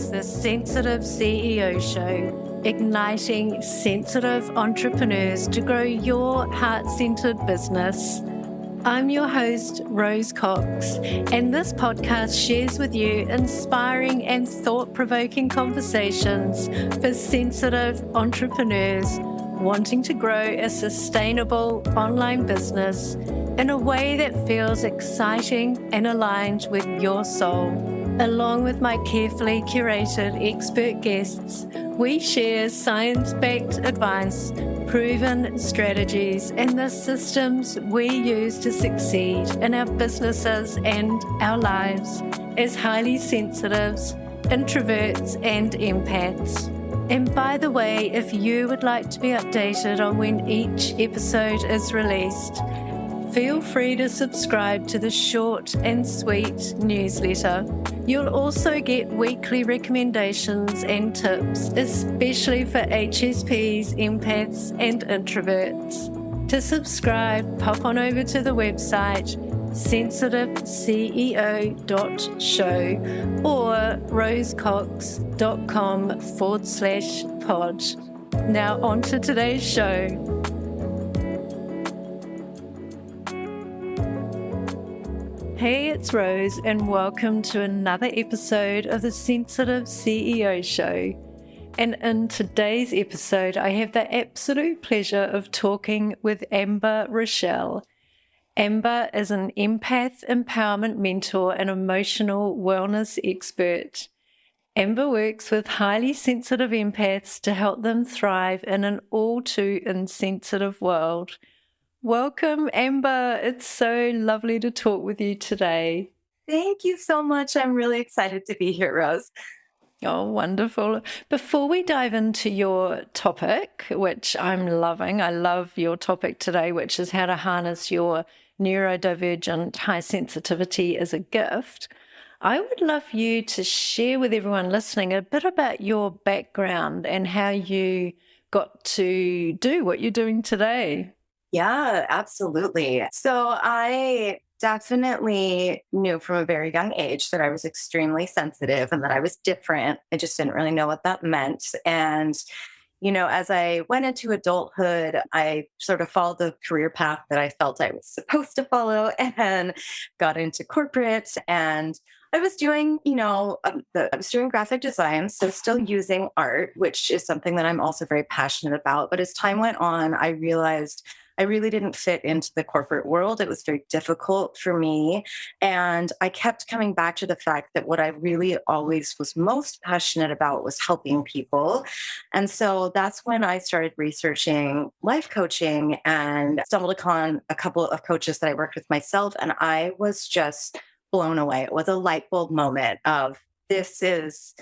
is the Sensitive CEO Show, igniting sensitive entrepreneurs to grow your heart-centered business. I'm your host, Rose Cox, and this podcast shares with you inspiring and thought-provoking conversations for sensitive entrepreneurs wanting to grow a sustainable online business in a way that feels exciting and aligned with your soul. Along with my carefully curated expert guests, we share science-backed advice, proven strategies, and the systems we use to succeed in our businesses and our lives as highly sensitives, introverts, and empaths. And by the way, if you would like to be updated on when each episode is released, feel free to subscribe to the short and sweet newsletter. You'll also get weekly recommendations and tips, especially for HSPs, empaths, and introverts. To subscribe, pop on over to the website sensitiveceo.show or rosecox.com/pod. Now on to today's show. Hey, it's Rose, and welcome to another episode of the Sensitive CEO Show. And in today's episode, I have the absolute pleasure of talking with Amber Rochelle. Amber is an empath, empowerment mentor, and emotional wellness expert. Amber works with highly sensitive empaths to help them thrive in an all too insensitive world. Welcome, Amber. It's so lovely to talk with you today. Thank you so much. I'm really excited to be here, Rose. Oh, wonderful. Before we dive into your topic, which I'm loving, I love your topic today, which is how to harness your neurodivergent high sensitivity as a gift. I would love you to share with everyone listening a bit about your background and how you got to do what you're doing today. Yeah, absolutely. So I definitely knew from a very young age that I was extremely sensitive and that I was different. I just didn't really know what that meant. And as I went into adulthood, I sort of followed the career path that I felt I was supposed to follow and got into corporate. And I was doing, I was doing graphic design, so still using art, which is something that I'm also very passionate about. But as time went on, I realized I really didn't fit into the corporate world. It was very difficult for me. And I kept coming back to the fact that what I really always was most passionate about was helping people. And so that's when I started researching life coaching and stumbled upon a couple of coaches that I worked with myself. And I was just blown away. It was a light bulb moment of this is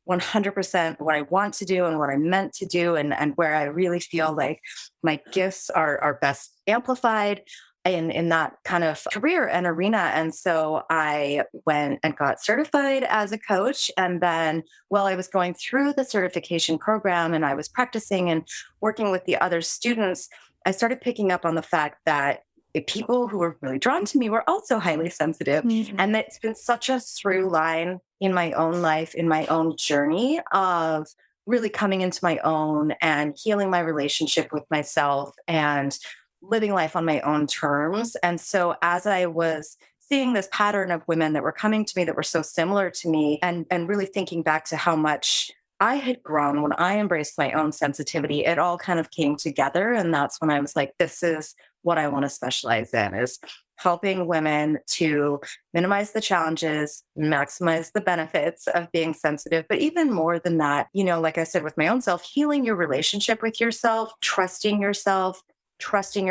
100% what I want to do and what I'm meant to do, and where I really feel like my gifts are best amplified in that kind of career and arena. And so I went and got certified as a coach. And then while I was going through the certification program and I was practicing and working with the other students, I started picking up on the fact that people who were really drawn to me were also highly sensitive. Mm-hmm. And it's been such a through line in my own life, in my own journey of really coming into my own and healing my relationship with myself and living life on my own terms. And so as I was seeing this pattern of women that were coming to me that were so similar to me and really thinking back to how much I had grown when I embraced my own sensitivity, it all kind of came together. And that's when I was like, this is what I want to specialize in, is helping women to minimize the challenges, maximize the benefits of being sensitive. But even more than that, like I said, with my own self, healing your relationship with yourself, trusting your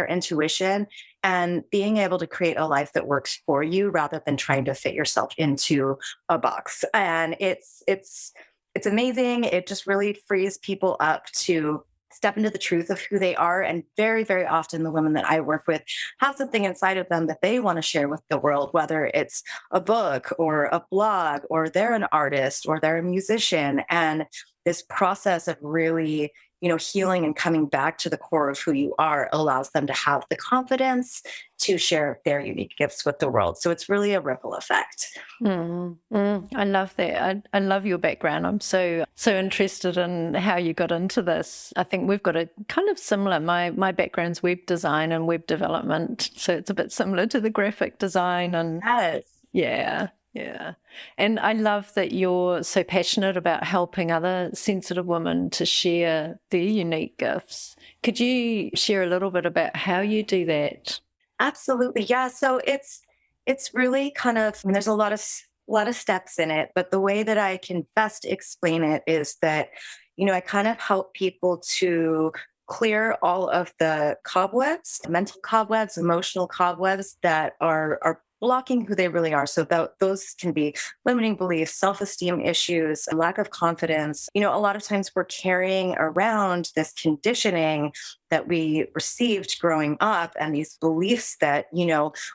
intuition, and being able to create a life that works for you rather than trying to fit yourself into a box. And it's amazing. It just really frees people up to step into the truth of who they are. And very, very often the women that I work with have something inside of them that they want to share with the world, whether it's a book or a blog, or they're an artist or they're a musician. And this process of really healing and coming back to the core of who you are allows them to have the confidence to share their unique gifts with the world. So it's really a ripple effect. I love that. I love your background. I'm so interested in how you got into this. I think we've got a kind of similar. My background's web design and web development, so it's a bit similar to the graphic design. And Yes. yeah. And I love that you're so passionate about helping other sensitive women to share their unique gifts. Could you share a little bit about how you do that? Absolutely. Yeah. So it's really kind of, I mean, there's a lot of steps in it, but the way that I can best explain it is that, I kind of help people to clear all of the cobwebs, mental cobwebs, emotional cobwebs that are blocking who they really are. So those can be limiting beliefs, self-esteem issues, lack of confidence. A lot of times we're carrying around this conditioning that we received growing up and these beliefs that,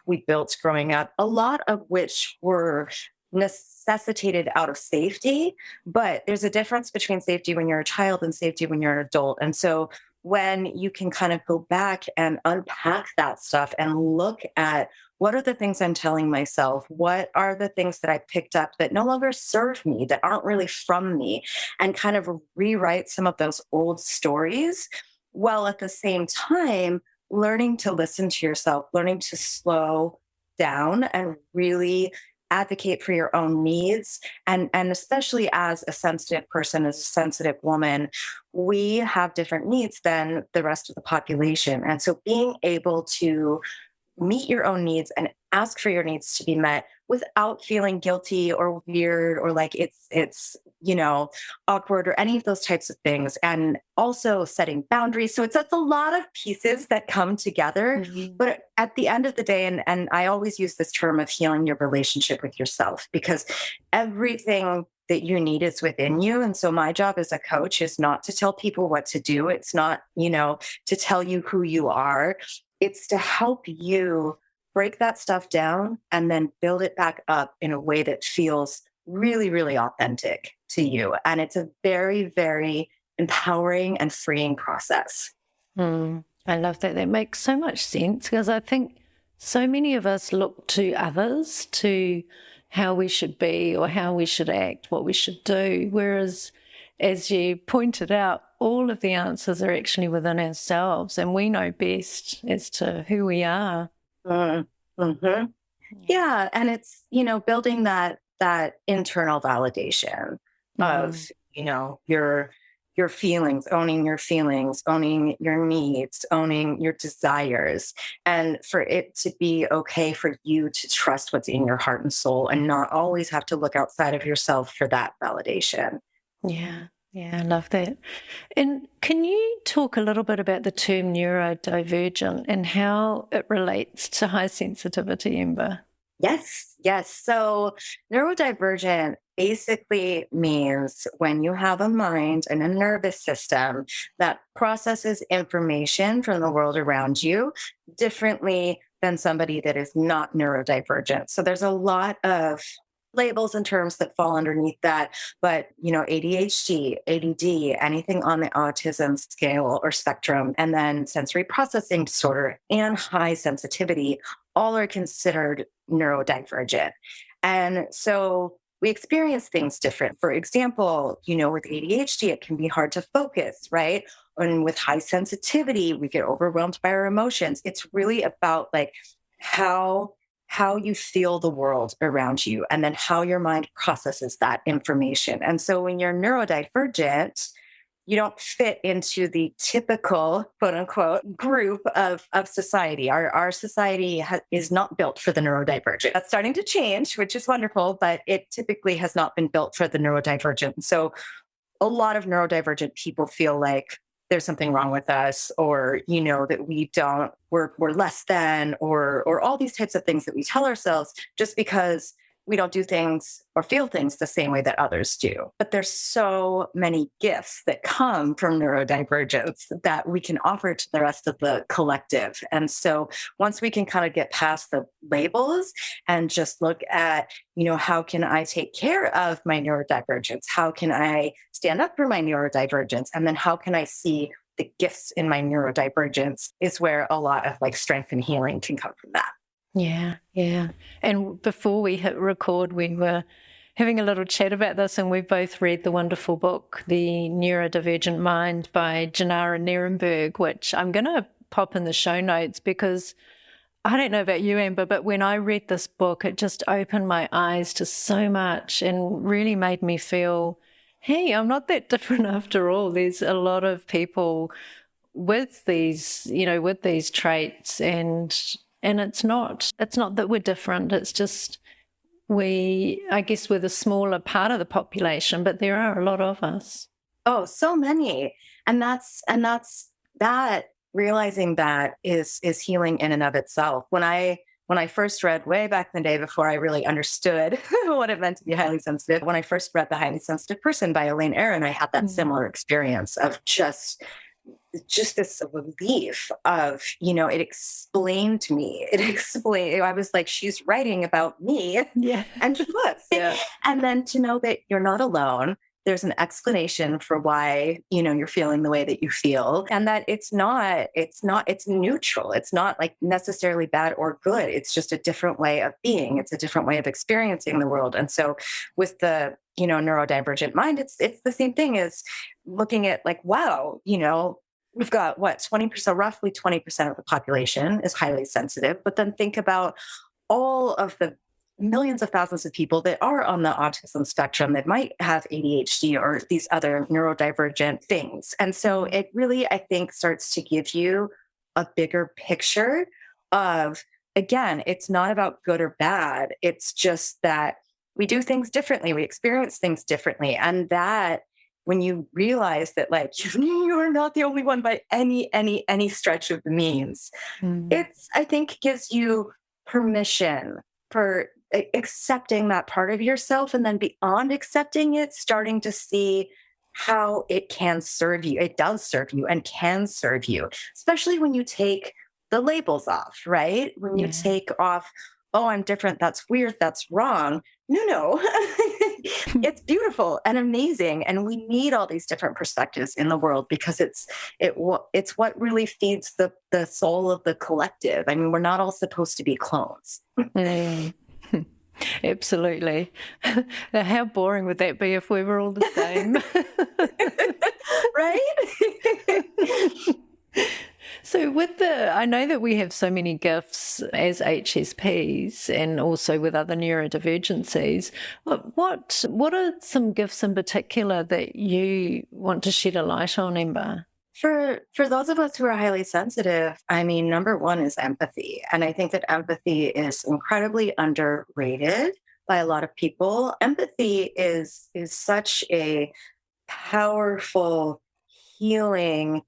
we built growing up, a lot of which were necessitated out of safety. But there's a difference between safety when you're a child and safety when you're an adult. And so when you can kind of go back and unpack that stuff and look at what are the things I'm telling myself? What are the things that I picked up that no longer serve me, that aren't really from me, and kind of rewrite some of those old stories, while at the same time learning to listen to yourself, learning to slow down and really advocate for your own needs. And especially as a sensitive person, as a sensitive woman, we have different needs than the rest of the population. And so being able to meet your own needs and ask for your needs to be met without feeling guilty or weird or like it's awkward or any of those types of things, and also setting boundaries. So it's a lot of pieces that come together. But at the end of the day, and I always use this term of healing your relationship with yourself, because everything that you need is within you. And so my job as a coach is not to tell people what to do. It's not, to tell you who you are. It's to help you break that stuff down and then build it back up in a way that feels really, really authentic to you. And it's a very, very empowering and freeing process. I love that. That makes so much sense, because I think so many of us look to others to how we should be or how we should act, what we should do. Whereas, as you pointed out, all of the answers are actually within ourselves, and we know best as to who we are. Mm-hmm. Yeah. And it's, building that internal validation of, your feelings, owning your needs, owning your desires, and for it to be okay for you to trust what's in your heart and soul and not always have to look outside of yourself for that validation. Yeah, I love that. And can you talk a little bit about the term neurodivergent and how it relates to high sensitivity, Amber? Yes. So neurodivergent basically means when you have a mind and a nervous system that processes information from the world around you differently than somebody that is not neurodivergent. So there's a lot of labels and terms that fall underneath that, but ADHD, ADD, anything on the autism scale or spectrum, and then sensory processing disorder and high sensitivity, all are considered neurodivergent. And so we experience things different. For example, with ADHD, it can be hard to focus, right? And with high sensitivity, we get overwhelmed by our emotions. It's really about like how you feel the world around you and then how your mind processes that information. And so when you're neurodivergent, you don't fit into the typical quote unquote group of society. Our society is not built for the neurodivergent. That's starting to change, which is wonderful, but it typically has not been built for the neurodivergent. So a lot of neurodivergent people feel like there's something wrong with us, or that we're less than, or all these types of things that we tell ourselves just because we don't do things or feel things the same way that others do. But there's so many gifts that come from neurodivergence that we can offer to the rest of the collective. And so once we can kind of get past the labels and just look at, how can I take care of my neurodivergence? How can I stand up for my neurodivergence? And then how can I see the gifts in my neurodivergence is where a lot of like strength and healing can come from that. Yeah, yeah. And before we hit record, we were having a little chat about this, and we both read the wonderful book, The Neuro-divergent Mind by Janara Nierenberg, which I'm going to pop in the show notes because I don't know about you, Amber, but when I read this book, it just opened my eyes to so much and really made me feel, hey, I'm not that different after all. There's a lot of people with these, with these traits, and it's not that we're different. It's just I guess we're the smaller part of the population, but there are a lot of us. Oh, so many. And that's that realizing that is healing in and of itself. When I first read way back in the day before I really understood what it meant to be highly sensitive, when I first read The Highly Sensitive Person by Elaine Aron, I had that similar experience of just this relief of, it explained to me. I was like, she's writing about me. Yeah. And she was. Yeah. And then to know that you're not alone. There's an explanation for why, you're feeling the way that you feel, and that it's neutral. It's not like necessarily bad or good. It's just a different way of being. It's a different way of experiencing the world. And so with the, neurodivergent mind, it's the same thing as looking at like, wow, we've got what, 20%, roughly 20% of the population is highly sensitive, but then think about all of the millions of thousands of people that are on the autism spectrum that might have ADHD or these other neurodivergent things. And so it really, I think, starts to give you a bigger picture of, again, it's not about good or bad. It's just that we do things differently. We experience things differently. And that when you realize that like, you're not the only one by any stretch of the means, it's, I think, gives you permission for accepting that part of yourself, and then beyond accepting it, starting to see how it can serve you. It does serve you and can serve you, especially when you take the labels off, right? When you take off, oh, I'm different, that's weird, that's wrong. No. It's beautiful and amazing. And we need all these different perspectives in the world because it's what really feeds the soul of the collective. I mean, we're not all supposed to be clones. Absolutely. Now, how boring would that be if we were all the same? Right? So I know that we have so many gifts as HSPs and also with other neurodivergencies. What are some gifts in particular that you want to shed a light on, Amber? For those of us who are highly sensitive, I mean, number one is empathy. And I think that empathy is incredibly underrated by a lot of people. Empathy is such a powerful, healing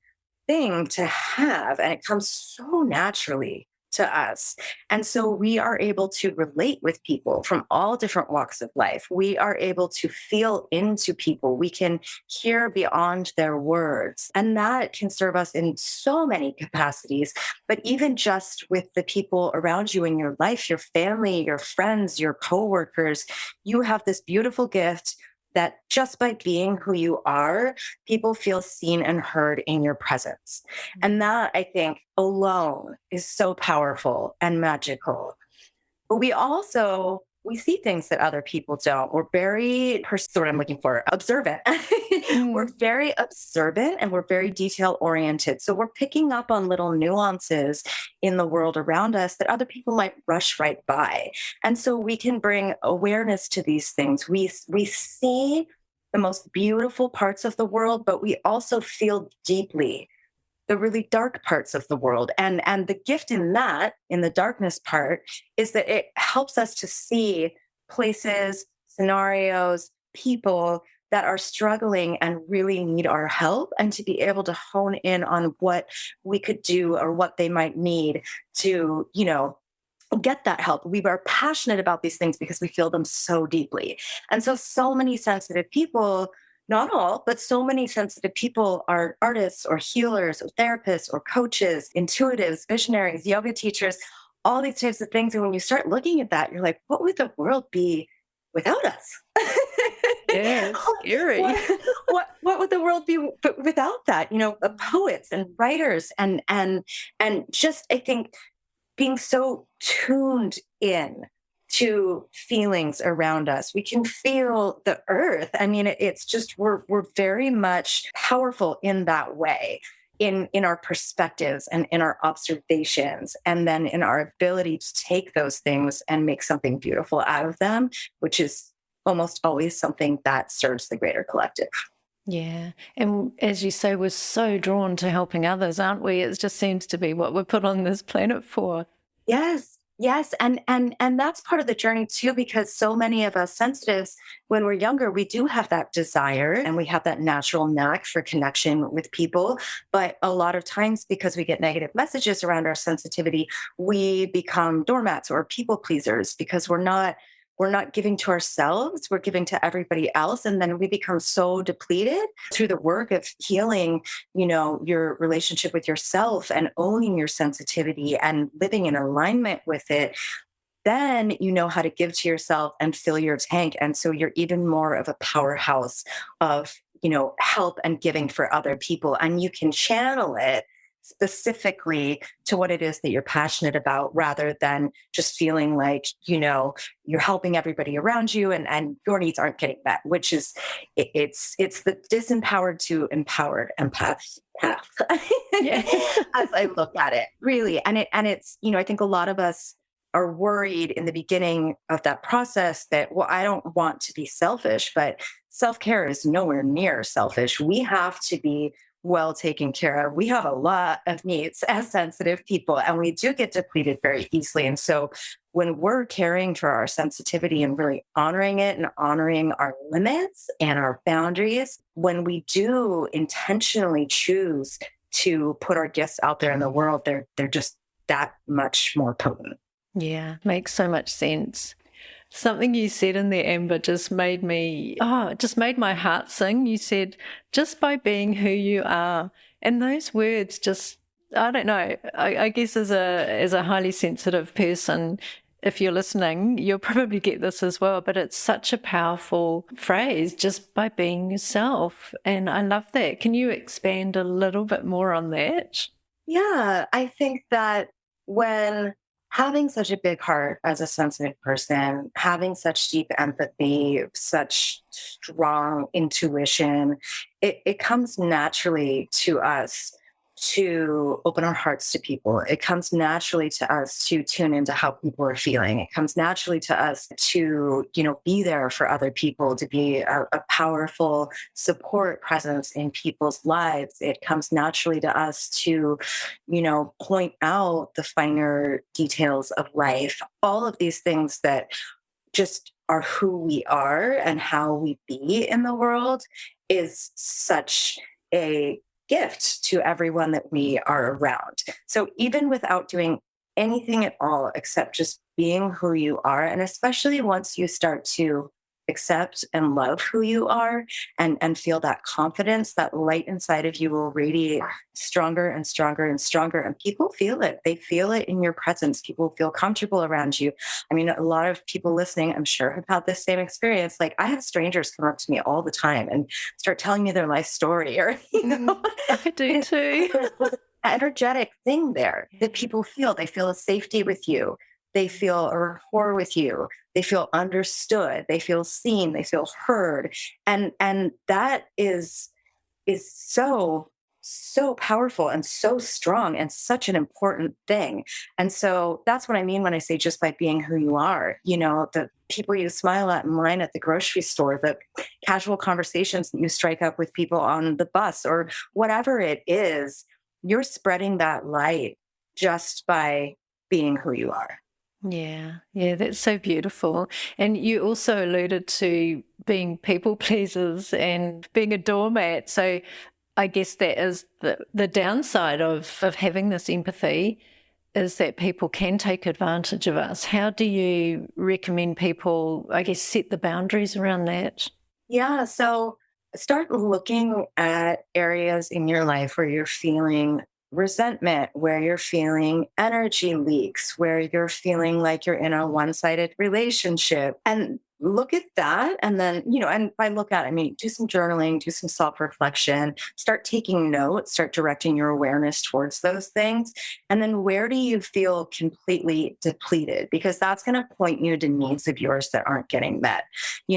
thing to have, and it comes so naturally to us. And so we are able to relate with people from all different walks of life. We are able to feel into people. We can hear beyond their words. And that can serve us in so many capacities. But even just with the people around you in your life, your family, your friends, your coworkers, you have this beautiful gift that just by being who you are, people feel seen and heard in your presence. And that, I think, alone is so powerful and magical. But we see things that other people don't. We're very, what I'm looking for, observant. We're very observant and we're very detail oriented. So we're picking up on little nuances in the world around us that other people might rush right by. And so we can bring awareness to these things. We see the most beautiful parts of the world, but we also feel deeply the really dark parts of the world. And the gift in that, in the darkness part, is that it helps us to see places, scenarios, people that are struggling and really need our help, and to be able to hone in on what we could do or what they might need to, get that help. We are passionate about these things because we feel them so deeply. And so many sensitive people, not all, but so many sensitive people are artists or healers or therapists or coaches, intuitives, visionaries, yoga teachers, all these types of things. And when you start looking at that, you're like, what would the world be without us? Yeah, it's scary. What would the world be without that? Poets and writers and just, I think, being so tuned in to feelings around us. We can feel the earth. I mean, it's just we're very much powerful in that way, in our perspectives and in our observations, and then in our ability to take those things and make something beautiful out of them, which is almost always something that serves the greater collective. Yeah. And as you say, we're so drawn to helping others, aren't we? It just seems to be what we're put on this planet for. Yes. Yes. And that's part of the journey too, because so many of us sensitives, when we're younger, we do have that desire and we have that natural knack for connection with people. But a lot of times, because we get negative messages around our sensitivity, we become doormats or people pleasers because we're not giving to ourselves, we're giving to everybody else. And then we become so depleted through the work of healing, your relationship with yourself and owning your sensitivity and living in alignment with it. Then you know how to give to yourself and fill your tank. And so you're even more of a powerhouse of, help and giving for other people. And you can channel it specifically to what it is that you're passionate about rather than just feeling like, you're helping everybody around you and your needs aren't getting met, which is it's the disempowered to empowered empath path. Yeah. As I look at it, really. And it's, I think a lot of us are worried in the beginning of that process that, well, I don't want to be selfish, but self-care is nowhere near selfish. We have to be well taken care of. We have a lot of needs as sensitive people, and we do get depleted very easily. And so when we're caring for our sensitivity and really honoring it and honoring our limits and our boundaries, when we do intentionally choose to put our gifts out there in the world, they're just that much more potent. Yeah, makes so much sense. Something you said in there, Amber, just made my heart sing. You said, just by being who you are. And those words just, I don't know, I guess as a highly sensitive person, if you're listening, you'll probably get this as well, but it's such a powerful phrase, just by being yourself. And I love that. Can you expand a little bit more on that? Yeah, I think that when having such a big heart as a sensitive person, having such deep empathy, such strong intuition, it comes naturally to us to open our hearts to people. It comes naturally to us to tune into how people are feeling. It comes naturally to us to, be there for other people, to be a powerful support presence in people's lives. It comes naturally to us to, point out the finer details of life, all of these things that just are who we are and how we be in the world is such a gift to everyone that we are around. So even without doing anything at all except just being who you are, and especially once you start to accept and love who you are and feel that confidence, that light inside of you will radiate stronger and stronger and stronger. And people feel it. They feel it in your presence. People feel comfortable around you. I mean, a lot of people listening, I'm sure, have had this same experience. Like, I have strangers come up to me all the time and start telling me their life story, or, I do too. there's an energetic thing there that people feel. They feel a safety with you. They feel a rapport with you. They feel understood. They feel seen. They feel heard. And that is so powerful and so strong and such an important thing. And so that's what I mean when I say just by being who you are. The people you smile at in line at the grocery store, the casual conversations that you strike up with people on the bus, or whatever it is, you're spreading that light just by being who you are. Yeah, yeah, that's so beautiful. And you also alluded to being people pleasers and being a doormat. So I guess that is the downside of having this empathy is that people can take advantage of us. How do you recommend people, I guess, set the boundaries around that? Yeah. So start looking at areas in your life where you're feeling resentment, where you're feeling energy leaks, where you're feeling like you're in a one sided relationship. And look at that. And then, and by look at, I mean, do some journaling, do some self reflection, start taking notes, start directing your awareness towards those things. And then where do you feel completely depleted? Because that's going to point you to needs of yours that aren't getting met.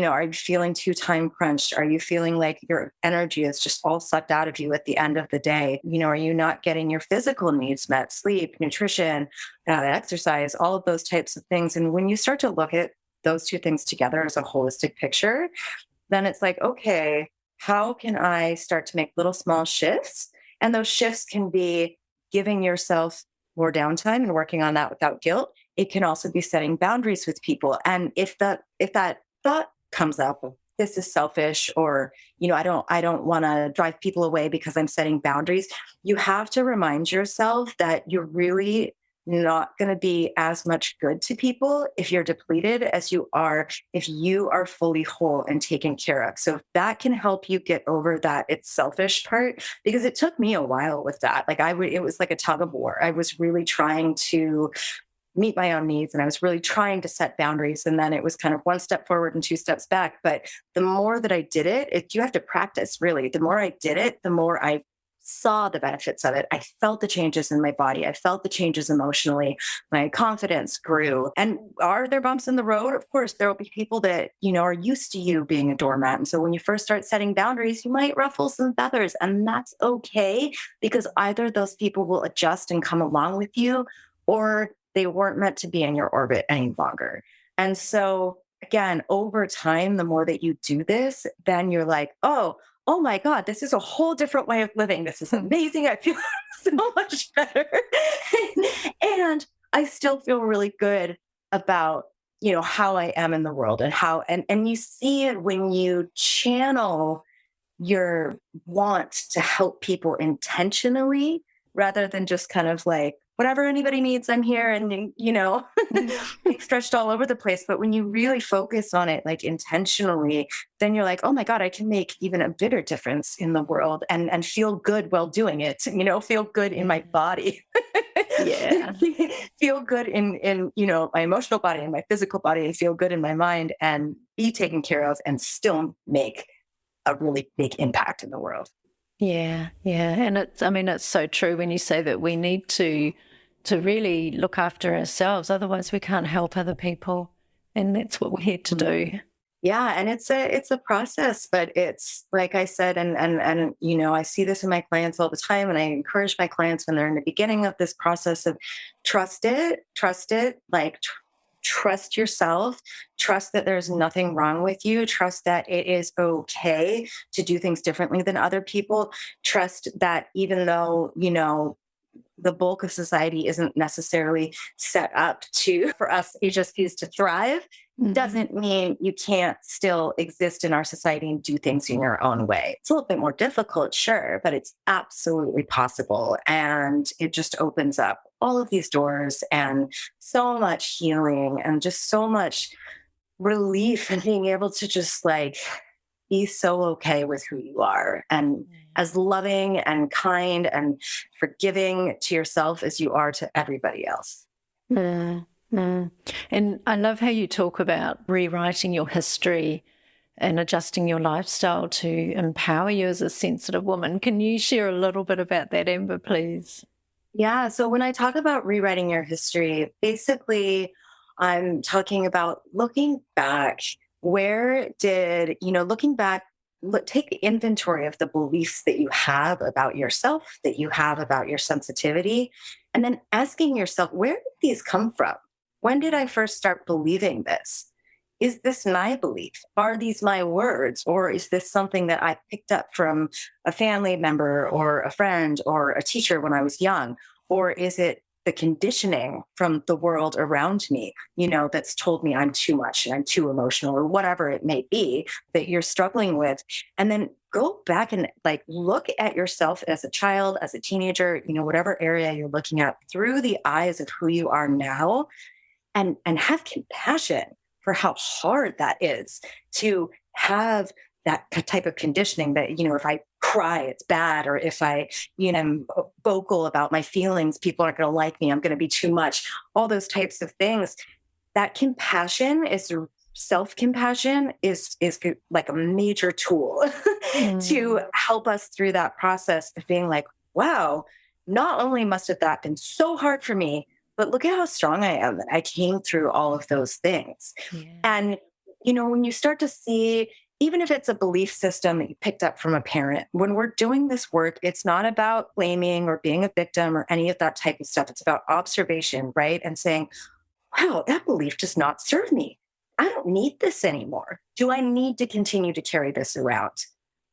Are you feeling too time crunched? Are you feeling like your energy is just all sucked out of you at the end of the day? Are you not getting your physical needs met, sleep, nutrition, exercise, all of those types of things? And when you start to look at those two things together as a holistic picture, then it's like, okay, how can I start to make little small shifts? And those shifts can be giving yourself more downtime and working on that without guilt. It can also be setting boundaries with people. And if that thought comes up, this is selfish, or I don't want to drive people away because I'm setting boundaries, you have to remind yourself that you're really not going to be as much good to people if you're depleted as you are if you are fully whole and taken care of. So that can help you get over that it's selfish part, because it took me a while with that. Like it was like a tug of war. I was really trying to meet my own needs, and I was really trying to set boundaries. And then it was kind of one step forward and two steps back. But the more that I did it, you have to practice, really. The more I did it, the more I saw the benefits of it. I felt the changes in my body. I felt the changes emotionally. My confidence grew. And are there bumps in the road? Of course, there will be people that, are used to you being a doormat. And so when you first start setting boundaries, you might ruffle some feathers, and that's okay, because either those people will adjust and come along with you, or they weren't meant to be in your orbit any longer. And so again, over time, the more that you do this, then you're like, oh my God, this is a whole different way of living. This is amazing. I feel so much better. And I still feel really good about, how I am in the world, and and you see it when you channel your want to help people intentionally, rather than just kind of like, whatever anybody needs, I'm here, and it's stretched all over the place. But when you really focus on it, like intentionally, then you're like, oh my God, I can make even a bigger difference in the world, and feel good while doing it, feel good in my body. Yeah. Feel good in my emotional body and my physical body, and feel good in my mind, and be taken care of, and still make a really big impact in the world. Yeah, yeah. And it's so true when you say that we need to really look after ourselves. Otherwise we can't help other people. And that's what we're here to do. Yeah. And it's a process, but it's like I said, and I see this in my clients all the time. And I encourage my clients when they're in the beginning of this process of trust it, like trust yourself, trust that there's nothing wrong with you, trust that it is okay to do things differently than other people, trust that even though, the bulk of society isn't necessarily set up for us HSPs to thrive, doesn't mean you can't still exist in our society and do things in your own way. It's a little bit more difficult, sure, but it's absolutely possible. And it just opens up all of these doors, and so much healing, and just so much relief, and being able to just like be so okay with who you are, and as loving and kind and forgiving to yourself as you are to everybody else. Mm, mm. And I love how you talk about rewriting your history and adjusting your lifestyle to empower you as a sensitive woman. Can you share a little bit about that, Amber, please? Yeah. So when I talk about rewriting your history, basically, I'm talking about looking back. Looking back, take inventory of the beliefs that you have about yourself, that you have about your sensitivity, and then asking yourself, where did these come from? When did I first start believing this? Is this my belief? Are these my words? Or is this something that I picked up from a family member or a friend or a teacher when I was young? Or is it the conditioning from the world around me, that's told me I'm too much and I'm too emotional or whatever it may be that you're struggling with. And then go back and like look at yourself as a child, as a teenager, whatever area you're looking at through the eyes of who you are now, and have compassion for how hard that is to have that type of conditioning that, if I cry, it's bad, or if I, am vocal about my feelings, people aren't going to like me, I'm going to be too much, all those types of things. That compassion is self-compassion is like a major tool to help us through that process of being like, wow, not only must have that been so hard for me, but look at how strong I am that I came through all of those things. Yeah. And, when you start to see, even if it's a belief system that you picked up from a parent, when we're doing this work, it's not about blaming or being a victim or any of that type of stuff. It's about observation, right? And saying, wow, that belief does not serve me. I don't need this anymore. Do I need to continue to carry this around?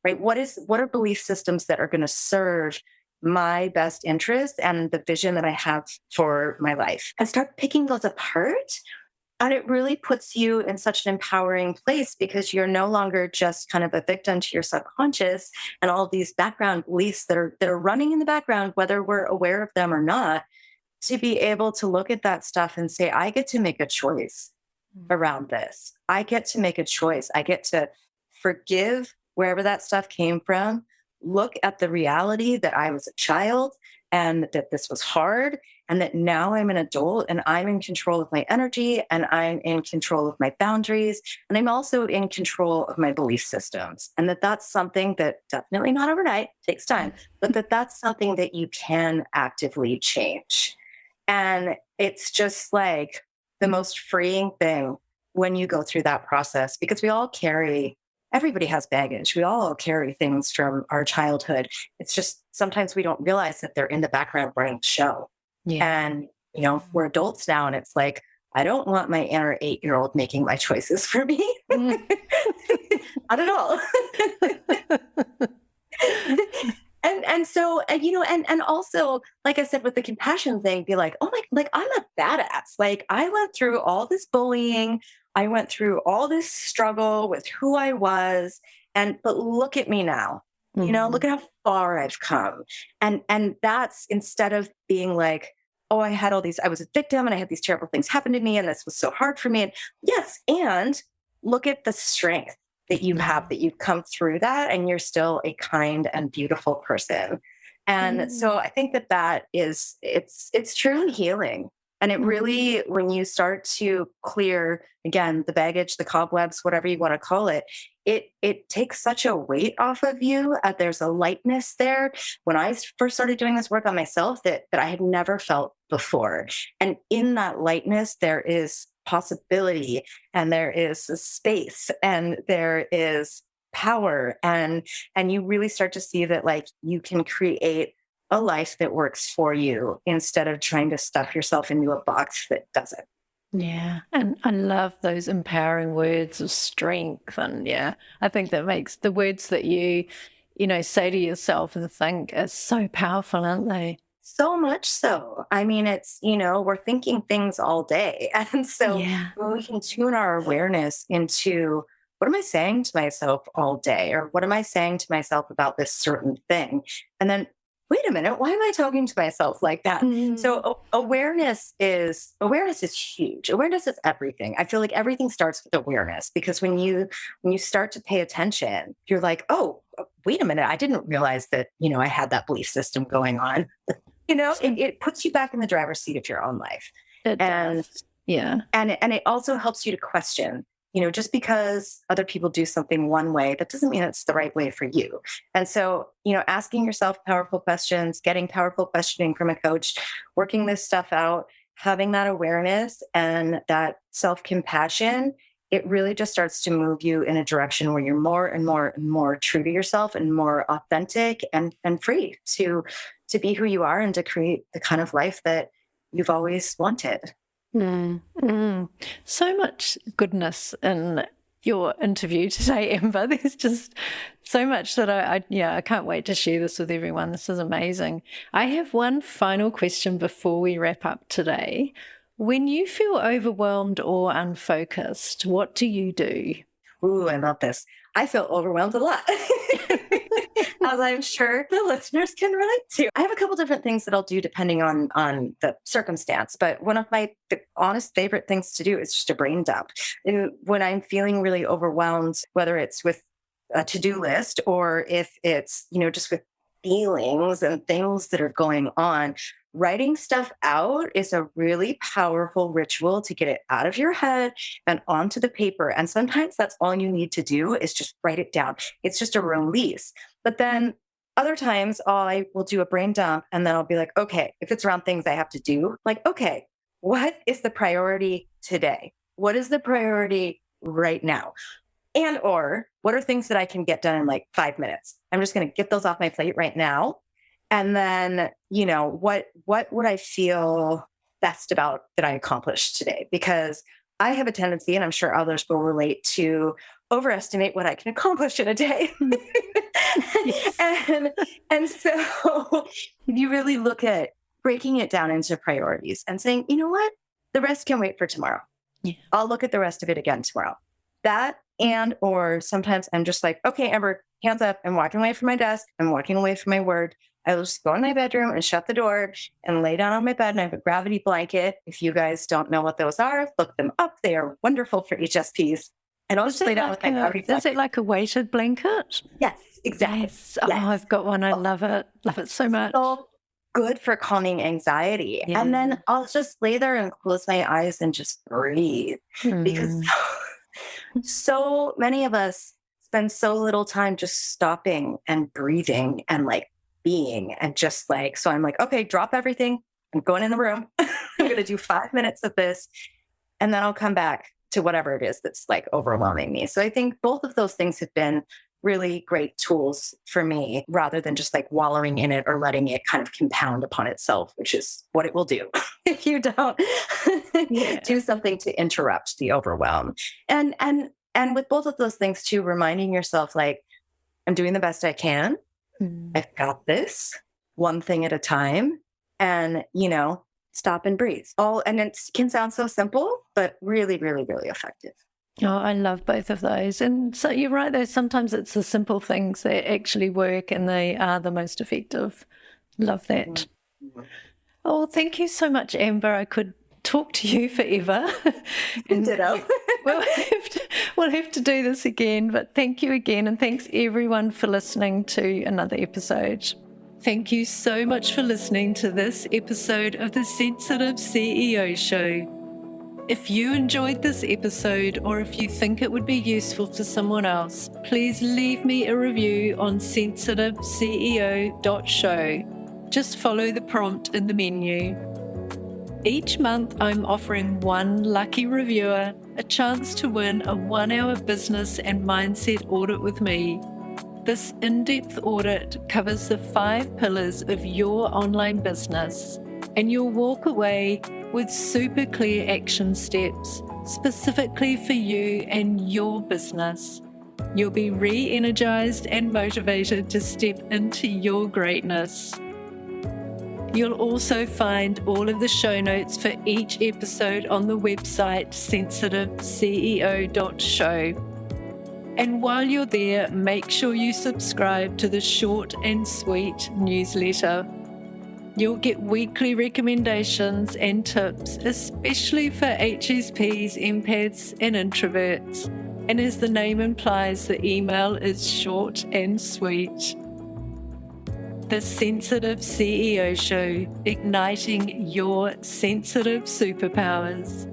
Right? What are belief systems that are going to serve my best interest and the vision that I have for my life? And start picking those apart. And it really puts you in such an empowering place because you're no longer just kind of a victim to your subconscious and all of these background beliefs that are running in the background, whether we're aware of them or not, to be able to look at that stuff and say, I get to make a choice around this. I get to make a choice. I get to forgive wherever that stuff came from, look at the reality that I was a child and that this was hard, and that now I'm an adult and I'm in control of my energy and I'm in control of my boundaries. And I'm also in control of my belief systems. And that's something that definitely not overnight, takes time, but that's something that you can actively change. And it's just like the most freeing thing when you go through that process, because everybody has baggage. We all carry things from our childhood. It's just sometimes we don't realize that they're in the background running the show. Yeah. And, we're adults now, and it's like, I don't want my inner 8-year-old making my choices for me. Not at all. And so, and also, like I said, with the compassion thing, be like, oh my, like I'm a badass. Like I went through all this bullying. I went through all this struggle with who I was. But look at me now, look at how far I've come. And that's, instead of being like, oh, I was a victim and I had these terrible things happen to me and this was so hard for me. And yes. And look at the strength that you have, that you've come through that and you're still a kind and beautiful person. And so I think that it's truly healing. And it really, when you start to clear, again, the baggage, the cobwebs, whatever you want to call it, it takes such a weight off of you. There's a lightness there. When I first started doing this work on myself that I had never felt before. And in that lightness, there is possibility and there is a space and there is power. And you really start to see that like you can create a life that works for you instead of trying to stuff yourself into a box that doesn't. Yeah. And I love those empowering words of strength. And yeah, I think that makes the words that you say to yourself and think are so powerful, aren't they? So much so. I mean, it's, we're thinking things all day. And so when we can tune our awareness into what am I saying to myself all day? Or what am I saying to myself about this certain thing? And then, wait a minute, why am I talking to myself like that? So awareness is huge. Awareness is everything. I feel like everything starts with awareness, because when you start to pay attention, you're like, oh, wait a minute, I didn't realize that, I had that belief system going on. It puts you back in the driver's seat of your own life. It does. Yeah. And it also helps you to question, just because other people do something one way, that doesn't mean it's the right way for you. And so, asking yourself powerful questions, getting powerful questioning from a coach, working this stuff out, having that awareness and that self-compassion, it really just starts to move you in a direction where you're more and more and more true to yourself and more authentic and free to be who you are and to create the kind of life that you've always wanted. So much goodness in your interview today, Amber. There's just so much that I can't wait to share this with everyone. This is amazing. I have one final question before we wrap up today. When you feel overwhelmed or unfocused, what do you do? Ooh, I love this. I feel overwhelmed a lot, as I'm sure the listeners can relate to. I have a couple different things that I'll do depending on the circumstance, but one of my honest favorite things to do is just a brain dump. When I'm feeling really overwhelmed, whether it's with a to-do list or if it's, just with feelings and things that are going on, writing stuff out is a really powerful ritual to get it out of your head and onto the paper. And sometimes that's all you need to do is just write it down. It's just a release. But then other times I will do a brain dump and then I'll be like, okay, if it's around things I have to do, like, okay, what is the priority today? What is the priority right now? And or what are things that I can get done in like 5 minutes? I'm just going to get those off my plate right now. And then, what would I feel best about that I accomplished today? Because I have a tendency, and I'm sure others will relate, to overestimate what I can accomplish in a day. and so you really look at breaking it down into priorities and saying, you know what? The rest can wait for tomorrow. Yeah. I'll look at the rest of it again tomorrow. That and or sometimes I'm just like, okay, Amber, hands up. I'm walking away from my desk. I'm walking away from my word. I will just go in my bedroom and shut the door and lay down on my bed. And I have a gravity blanket. If you guys don't know what those are, look them up. They are wonderful for HSPs. And I'll just lay down with my gravity blanket. Is it like a weighted blanket? Yes, exactly. Yes. Oh, I've got one. I love it. Love it so much. So good for calming anxiety. Yeah. And then I'll just lay there and close my eyes and just breathe. Because so many of us spend so little time just stopping and breathing and like being and just like, so I'm like, okay, drop everything. I'm going in the room. I'm going to do 5 minutes of this. And then I'll come back to whatever it is that's like overwhelming me. So I think both of those things have been really great tools for me rather than just like wallowing in it or letting it kind of compound upon itself, which is what it will do if you don't do something to interrupt the overwhelm. And with both of those things too, reminding yourself like, I'm doing the best I can. I've got this one thing at a time and, stop and breathe. And it can sound so simple, but really, really, really effective. Oh, I love both of those. And so you're right, though, sometimes it's the simple things that actually work and they are the most effective. Love that. Mm-hmm. Oh, thank you so much, Amber. I could talk to you forever. And ditto. We'll have to do this again, but thank you again. And thanks everyone for listening to another episode. Thank you so much for listening to this episode of the Sensitive CEO Show. If you enjoyed this episode or if you think it would be useful to someone else, please leave me a review on sensitiveceo.show. Just follow the prompt in the menu. Each month, I'm offering one lucky reviewer a chance to win a 1-hour business and mindset audit with me. This in-depth audit covers the 5 pillars of your online business, and you'll walk away with super clear action steps specifically for you and your business. You'll be re-energized and motivated to step into your greatness. You'll also find all of the show notes for each episode on the website sensitiveceo.show. And while you're there, make sure you subscribe to the short and sweet newsletter. You'll get weekly recommendations and tips, especially for HSPs, empaths, and introverts. And as the name implies, the email is short and sweet. The Sensitive CEO Show, igniting your sensitive superpowers.